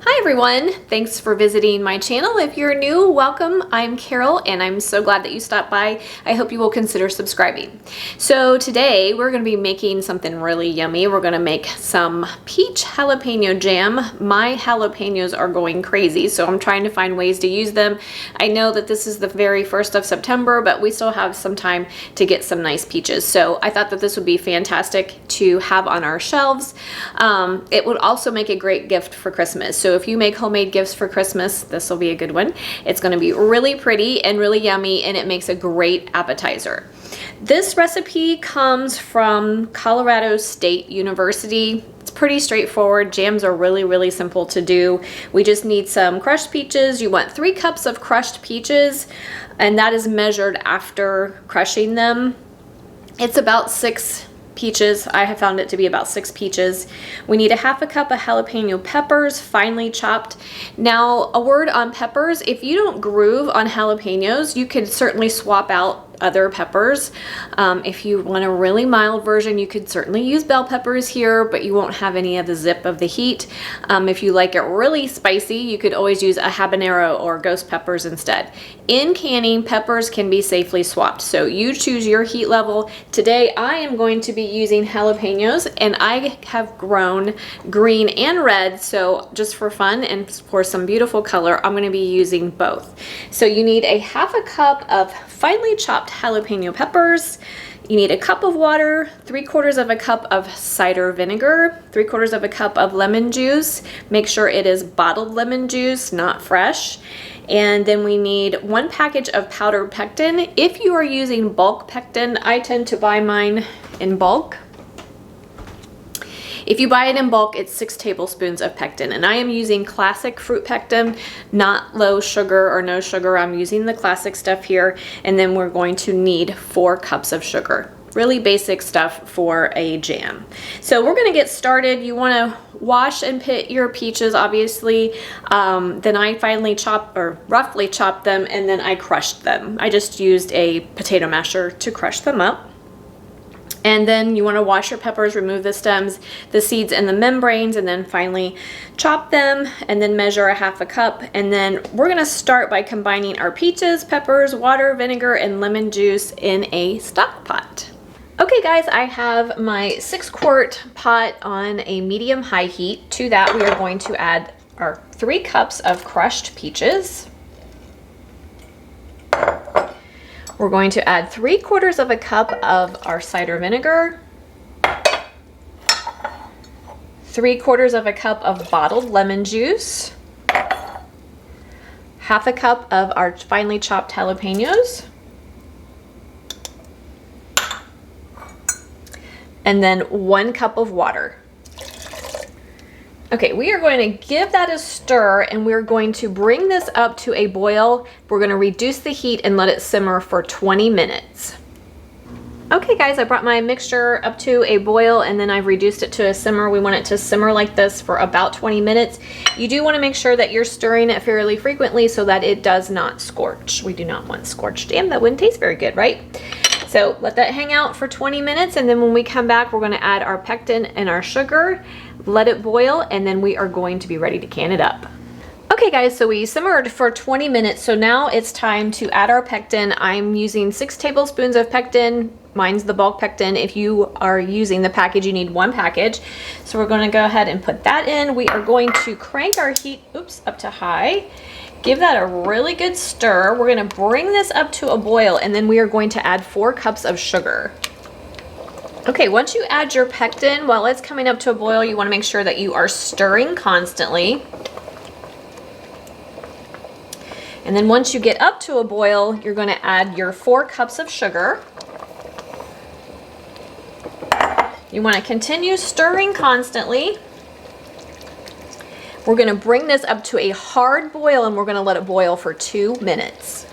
Hi everyone, thanks for visiting my channel. If you're new, welcome. I'm Carol and I'm so glad that you stopped by. I hope you will consider subscribing. So today we're going to be making something really yummy. We're going to make some peach jalapeno jam. My jalapenos are going crazy, so I'm trying to find ways to use them. I know that this is the very 1st of September, but we still have some time to get some nice peaches. So I thought that this would be fantastic to have on our shelves. It would also make a great gift for Christmas. So if you make homemade gifts for Christmas, this will be a good one. It's going to be really pretty and really yummy, and it makes a great appetizer. This recipe comes from Colorado State University. It's pretty straightforward. Jams are really simple to do. We just need some crushed peaches. You want 3 cups of crushed peaches, and that is measured after crushing them. It's about 6 peaches. I have found it to be about 6 peaches. We need a half a cup of jalapeno peppers, finely chopped. Now, a word on peppers: if you don't groove on jalapenos, you could certainly swap out other peppers. If you want a really mild version, you could certainly use bell peppers here, but you won't have any of the zip of the heat. If you like it really spicy, you could always use a habanero or ghost peppers instead. In canning, peppers can be safely swapped, so you choose your heat level. Today, I am going to be using jalapenos, and I have grown green and red, so just for fun and for some beautiful color, I'm going to be using both. So you need a half a cup of finely chopped jalapeno peppers. You need a cup of water, 3/4 of a cup of cider vinegar, 3/4 of a cup of lemon juice. Make sure it is bottled lemon juice, not fresh. And then we need 1 package of powdered pectin. If you are using bulk pectin, I tend to buy mine in bulk. If you buy it in bulk, it's 6 tablespoons of pectin, and I am using classic fruit pectin, not low sugar or no sugar. I'm using the classic stuff here, and then we're going to need 4 cups of sugar. Really basic stuff for a jam. So we're gonna get started. You wanna wash and pit your peaches, obviously. Then I finally chopped, or roughly chopped them, and then I crushed them. I just used a potato masher to crush them up. And then you want to wash your peppers, remove the stems, the seeds, and the membranes, and then finally chop them, and then measure a half a cup. And then we're going to start by combining our peaches, peppers, water, vinegar, and lemon juice in a stock pot. Okay guys, I have my 6-quart pot on a medium-high heat. To that, we are going to add our 3 cups of crushed peaches. We're going to add 3/4 of a cup of our cider vinegar, 3/4 of a cup of bottled lemon juice, half a cup of our finely chopped jalapenos, and then 1 cup of water. Okay, we are going to give that a stir, and we're going to bring this up to a boil. We're going to reduce the heat and let it simmer for 20 minutes. Okay guys, I brought my mixture up to a boil, and then I've reduced it to a simmer. We want it to simmer like this for about 20 minutes. You do want to make sure that you're stirring it fairly frequently so that it does not scorch. We do not want scorched jam. That wouldn't taste very good, right? So let that hang out for 20 minutes, and then when we come back, we're going to add our pectin and our sugar, let it boil, and then we are going to be ready to can it up. Okay guys, so we simmered for 20 minutes, so now it's time to add our pectin. I'm using 6 tablespoons of pectin. Mine's the bulk pectin. If you are using the package, you need 1 package. So we're going to go ahead and put that in. We are going to crank our heat, up to high. Give that a really good stir. We're going to bring this up to a boil, and then we are going to add 4 cups of sugar. Okay, once you add your pectin, while it's coming up to a boil, you want to make sure that you are stirring constantly. And then once you get up to a boil, you're going to add your 4 cups of sugar. You want to continue stirring constantly. We're going to bring this up to a hard boil, and we're going to let it boil for 2 minutes.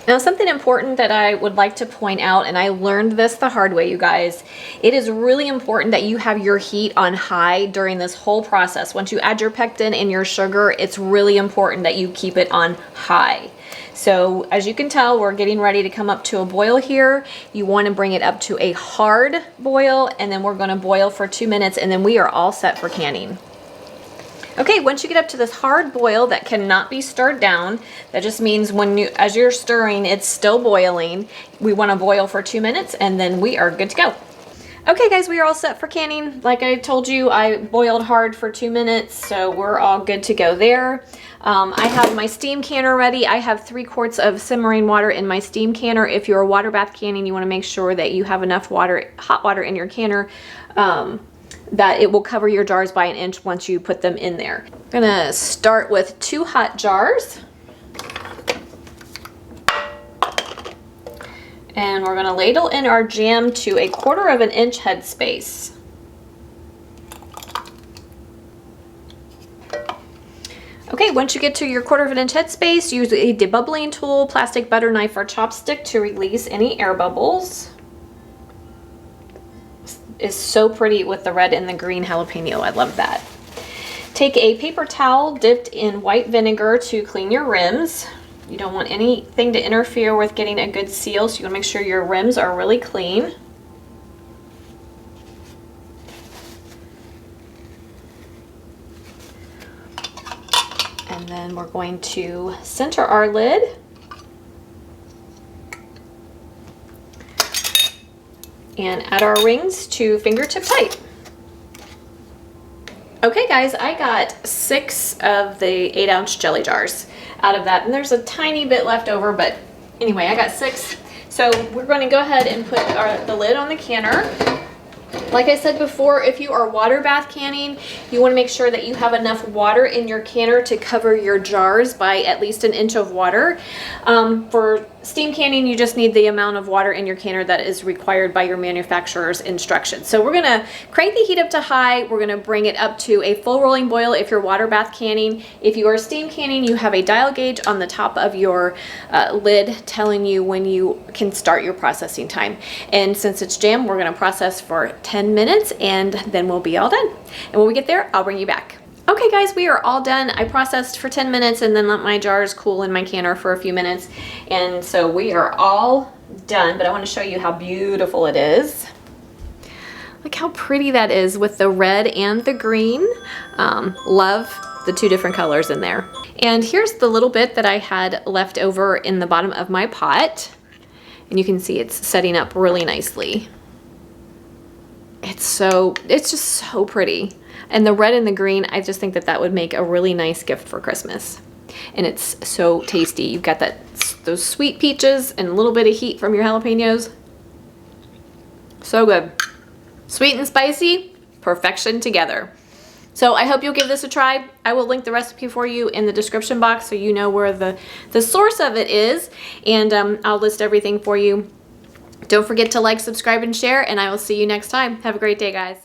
Now, something important that I would like to point out, and I learned this the hard way, you guys, it is really important that you have your heat on high during this whole process. Once you add your pectin and your sugar, it's really important that you keep it on high. So as you can tell, we're getting ready to come up to a boil here. You want to bring it up to a hard boil, and then we're going to boil for 2 minutes, and then we are all set for canning. Okay, once you get up to this hard boil that cannot be stirred down, that just means as you're stirring, it's still boiling. We want to boil for 2 minutes and then we are good to go. Okay guys, we are all set for canning. Like I told you, I boiled hard for 2 minutes, so we're all good to go there. I have my steam canner ready. I have 3 quarts of simmering water in my steam canner. If you're a water bath canning, you want to make sure that you have enough water, hot water in your canner, that it will cover your jars by 1 inch once you put them in there. I'm gonna start with 2 hot jars. And we're gonna ladle in our jam to 1/4 inch headspace. Okay, once you get to your 1/4 inch headspace, use a debubbling tool, plastic butter knife, or chopstick to release any air bubbles. This is so pretty with the red and the green jalapeno, I love that. Take a paper towel dipped in white vinegar to clean your rims. You don't want anything to interfere with getting a good seal, so you want to make sure your rims are really clean. And then we're going to center our lid. And add our rings to fingertip tight. Okay guys, I got 6 of the 8-ounce jelly jars out of that, and there's a tiny bit left over, but anyway, I got 6. So we're going to go ahead and put the lid on the canner. Like I said before, if you are water bath canning, you want to make sure that you have enough water in your canner to cover your jars by at least 1 inch of water. For steam canning, you just need the amount of water in your canner that is required by your manufacturer's instructions. So we're going to crank the heat up to high. We're going to bring it up to a full rolling boil if you're water bath canning. If you are steam canning, you have a dial gauge on the top of your lid telling you when you can start your processing time. And since it's jam, we're going to process for 10 minutes and then we'll be all done. And when we get there, I'll bring you back. Okay guys, we are all done. I processed for 10 minutes and then let my jars cool in my canner for a few minutes. And so we are all done, but I want to show you how beautiful it is. Look how pretty that is with the red and the green. Love the 2 different colors in there. And here's the little bit that I had left over in the bottom of my pot. And you can see it's setting up really nicely. It's just so pretty. And the red and the green, I just think that that would make a really nice gift for Christmas. And it's so tasty. You've got those sweet peaches and a little bit of heat from your jalapenos. So good. Sweet and spicy, perfection together. So I hope you'll give this a try. I will link the recipe for you in the description box so you know where the source of it is. And I'll list everything for you. Don't forget to like, subscribe, and share, and I will see you next time. Have a great day, guys.